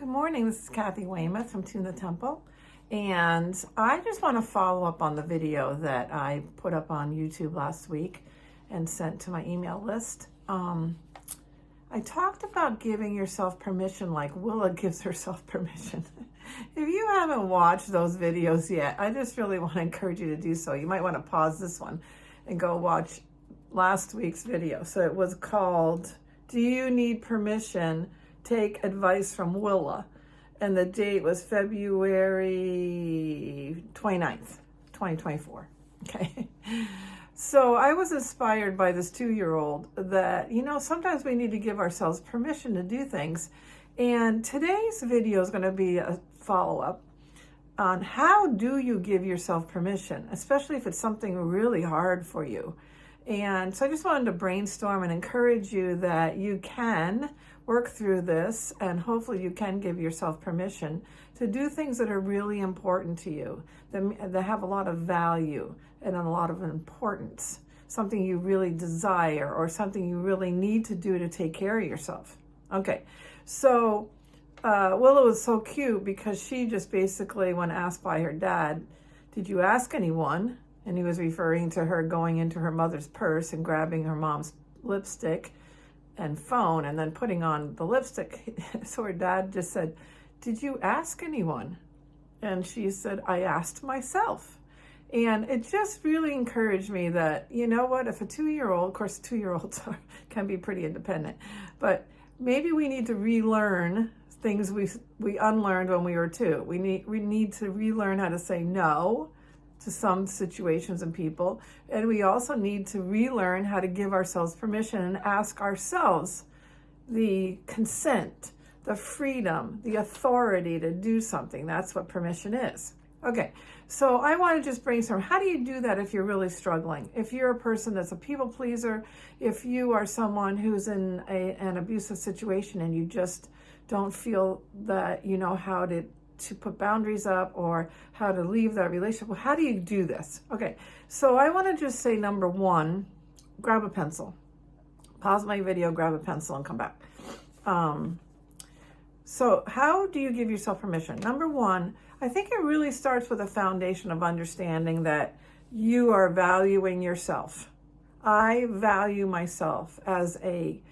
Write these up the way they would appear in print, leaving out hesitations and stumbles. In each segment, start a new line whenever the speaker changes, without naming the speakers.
Good morning. This is Kathy Weymouth from Tune the Temple. And I just want to follow up on the video that I put up on YouTube last week and sent to my email list. I talked about giving yourself permission like Willa gives herself permission. If you haven't watched those videos yet, I just really want to encourage you to do so. You might want to pause this one and go watch last week's video. So it was called, Do You Need Permission? Take Advice from Willa. And the date was February 29th, 2024. Okay. So I was inspired by this 2-year-old that, sometimes we need to give ourselves permission to do things. And today's video is going to be a follow-up on how do you give yourself permission, especially if it's something really hard for you. And so I just wanted to brainstorm and encourage you that you can work through this, and hopefully you can give yourself permission to do things that are really important to you, that have a lot of value and a lot of importance, something you really desire or something you really need to do to take care of yourself. Okay, so Willa was so cute because she just basically, when asked by her dad, did you ask anyone? And he was referring to her going into her mother's purse and grabbing her mom's lipstick and phone and then putting on the lipstick. So her dad just said, did you ask anyone? And she said, I asked myself. And it just really encouraged me that, you know what, if a 2-year-old, of course 2-year-olds can be pretty independent, but maybe we need to relearn things we unlearned when we were 2. We need to relearn how to say no to some situations and people. And we also need to relearn how to give ourselves permission and ask ourselves the consent, the freedom, the authority to do something. That's what permission is. Okay, so I want to just brainstorm. How do you do that if you're really struggling? If you're a person that's a people pleaser, if you are someone who's in an abusive situation and you just don't feel that you know how to put boundaries up or how to leave that relationship. Well, how do you do this? Okay, so I want to just say, number one, grab a pencil. Pause my video, grab a pencil, and come back. So how do you give yourself permission? Number one, I think it really starts with a foundation of understanding that you are valuing yourself. I value myself as a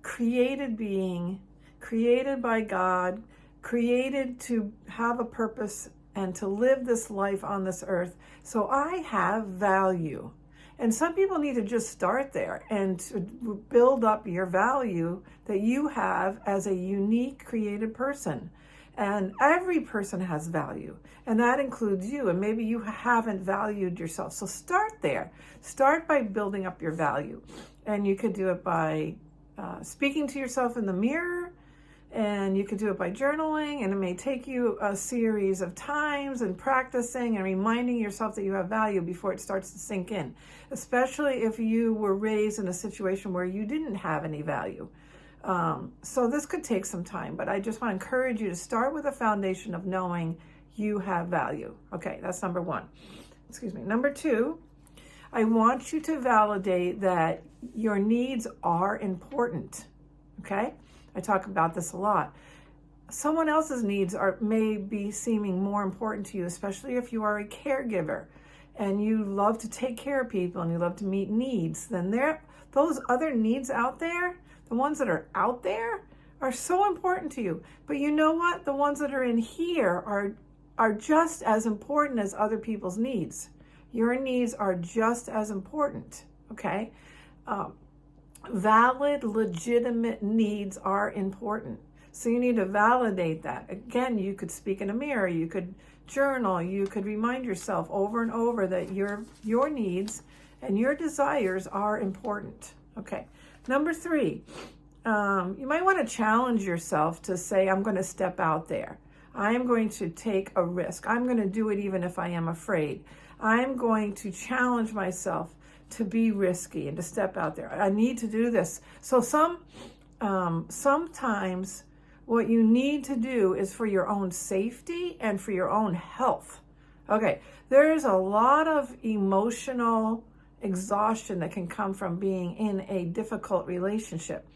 created being, created by God, created to have a purpose and to live this life on this earth. So I have value. And some people need to just start there and to build up your value that you have as a unique created person. And every person has value, and that includes you. And maybe you haven't valued yourself. So start there. Start by building up your value. And you could do it by speaking to yourself in the mirror. And you could do it by journaling, and it may take you a series of times and practicing and reminding yourself that you have value before it starts to sink in, especially if you were raised in a situation where you didn't have any value. So this could take some time, but I just want to encourage you to start with a foundation of knowing you have value. Okay, that's number one. Excuse me. Number two, I want you to validate that your needs are important. Okay? I talk about this a lot. Someone else's needs may be seeming more important to you, especially if you are a caregiver and you love to take care of people and you love to meet needs. Then those other needs out there, the ones that are out there, are so important to you. But you know what? The ones that are in here are just as important as other people's needs. Your needs are just as important. Okay. Valid, legitimate needs are important. So you need to validate that. Again, you could speak in a mirror, you could journal, you could remind yourself over and over that your needs and your desires are important. Okay. Number three, you might want to challenge yourself to say, I'm going to step out there. I am going to take a risk. I'm going to do it even if I am afraid. I'm going to challenge myself to be risky and to step out there. I need to do this. So sometimes what you need to do is for your own safety and for your own health. Okay, there's a lot of emotional exhaustion that can come from being in a difficult relationship.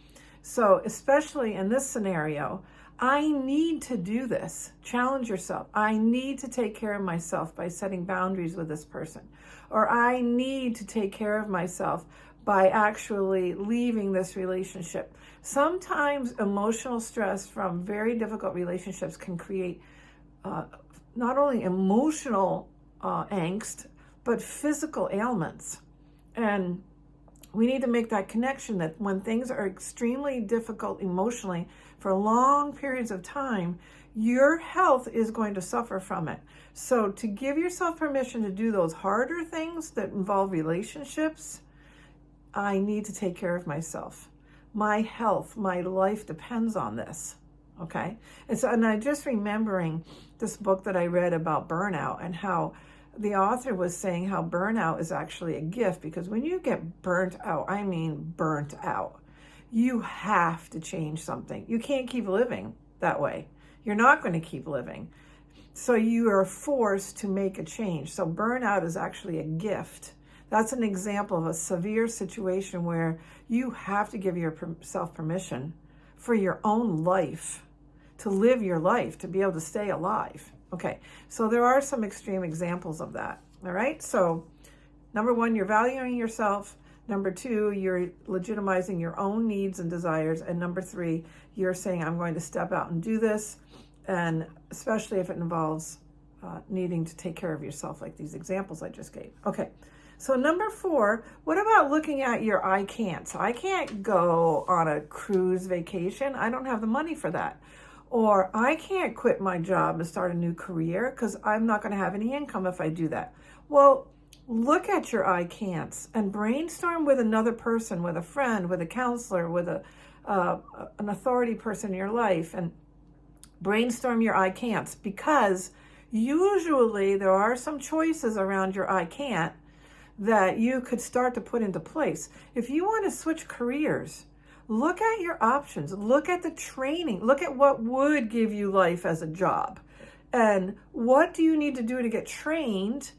So especially in this scenario, I need to do this. Challenge yourself. I need to take care of myself by setting boundaries with this person. Or I need to take care of myself by actually leaving this relationship. Sometimes emotional stress from very difficult relationships can create not only emotional angst, but physical ailments. And we need to make that connection that when things are extremely difficult emotionally for long periods of time, your health is going to suffer from it. So to give yourself permission to do those harder things that involve relationships, I need to take care of myself. My health, my life depends on this. Okay? And I just remembering this book that I read about burnout and how the author was saying how burnout is actually a gift, because when you get burnt out, I mean burnt out, you have to change something. You can't keep living that way. You're not going to keep living. So you are forced to make a change. So burnout is actually a gift. That's an example of a severe situation where you have to give yourself permission for your own life, to live your life, to be able to stay alive. Okay, so there are some extreme examples of that. All right, so number one, you're valuing yourself. Number two, you're legitimizing your own needs and desires. And number three, you're saying, I'm going to step out and do this. And especially if it involves needing to take care of yourself, like these examples I just gave. Okay, so number four, what about looking at your I can't? So I can't go on a cruise vacation. I don't have the money for that. Or I can't quit my job and start a new career because I'm not going to have any income if I do that. Well, look at your I can'ts and brainstorm with another person, with a friend, with a counselor, with an authority person in your life, and brainstorm your I can'ts, because usually there are some choices around your I can't that you could start to put into place. If you want to switch careers, look at your options, look at the training, look at what would give you life as a job. And what do you need to do to get trained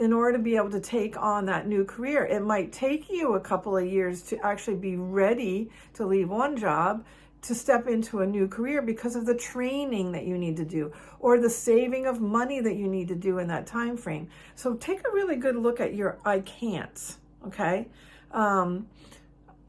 in order to be able to take on that new career? It might take you a couple of years to actually be ready to leave one job to step into a new career because of the training that you need to do or the saving of money that you need to do in that time frame. So take a really good look at your I can'ts, okay?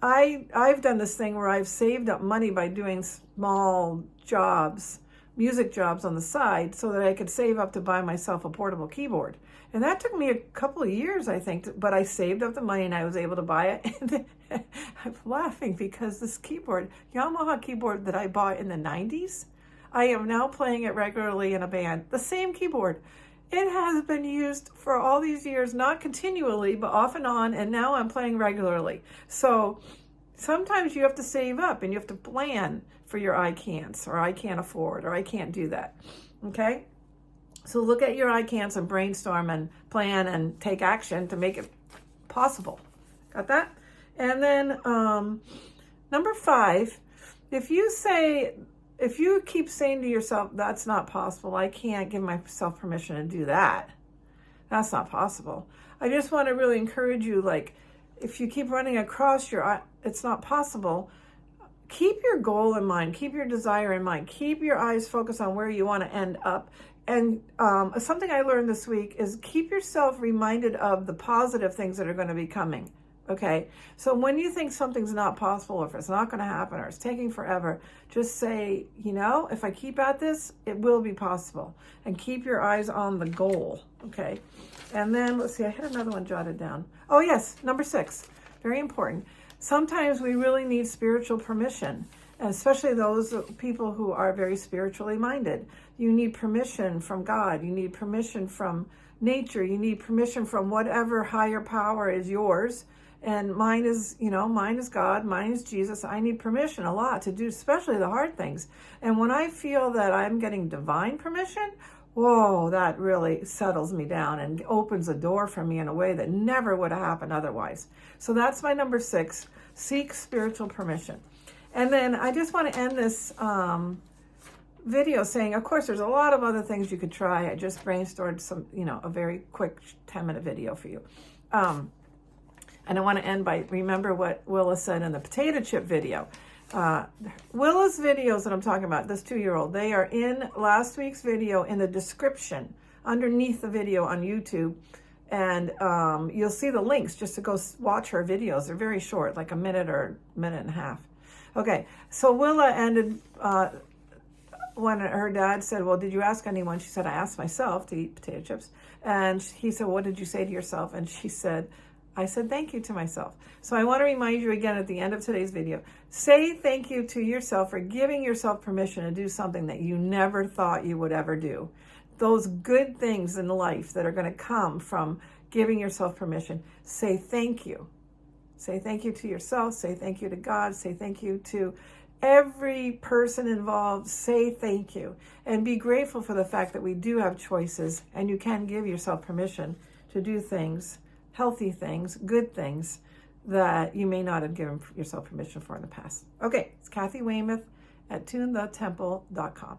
I've done this thing where I've saved up money by doing small jobs, music jobs on the side, so that I could save up to buy myself a portable keyboard. And that took me a couple of years, I think, but I saved up the money and I was able to buy it. And I'm laughing because this keyboard, Yamaha keyboard that I bought in the 90s, I am now playing it regularly in a band. The same keyboard. It has been used for all these years, not continually, but off and on, and now I'm playing regularly. So sometimes you have to save up and you have to plan for your I can'ts, or I can't afford, or I can't do that, okay? So look at your I can'ts and brainstorm and plan and take action to make it possible. Got that? And then number five, if you keep saying to yourself, that's not possible, I can't give myself permission to do that, that's not possible. I just want to really encourage you, like, if you keep running across your, it's not possible, keep your goal in mind, keep your desire in mind, keep your eyes focused on where you want to end up. And something I learned this week is keep yourself reminded of the positive things that are going to be coming. Okay, so when you think something's not possible, or if it's not going to happen, or it's taking forever, just say, you know, if I keep at this, it will be possible. And keep your eyes on the goal. Okay, and then let's see, I had another one jotted down. Oh yes, number 6, very important. Sometimes we really need spiritual permission, and especially those people who are very spiritually minded. You need permission from God. You need permission from nature. You need permission from whatever higher power is yours. And mine is God, mine is Jesus. I need permission a lot to do, especially the hard things. And when I feel that I'm getting divine permission, whoa, that really settles me down and opens a door for me in a way that never would have happened otherwise. So that's my number 6, seek spiritual permission. And then I just want to end this video saying, of course, there's a lot of other things you could try. I just brainstormed some, a very quick 10-minute video for you. And I want to end by, remember what Willa said in the potato chip video. Willa's videos that I'm talking about, this 2-year-old, they are in last week's video in the description underneath the video on YouTube. And you'll see the links just to go watch her videos. They're very short, like a minute or minute and a half. Okay, so Willa ended when her dad said, well, did you ask anyone? She said, I asked myself to eat potato chips. And he said, what did you say to yourself? And she said, I said thank you to myself. So I want to remind you again at the end of today's video, say thank you to yourself for giving yourself permission to do something that you never thought you would ever do. Those good things in life that are going to come from giving yourself permission. Say thank you. Say thank you to yourself. Say thank you to God. Say thank you to every person involved. Say thank you. And be grateful for the fact that we do have choices and you can give yourself permission to do things, healthy things, good things that you may not have given yourself permission for in the past. Okay, it's Kathy Weymouth at tunethetemple.com.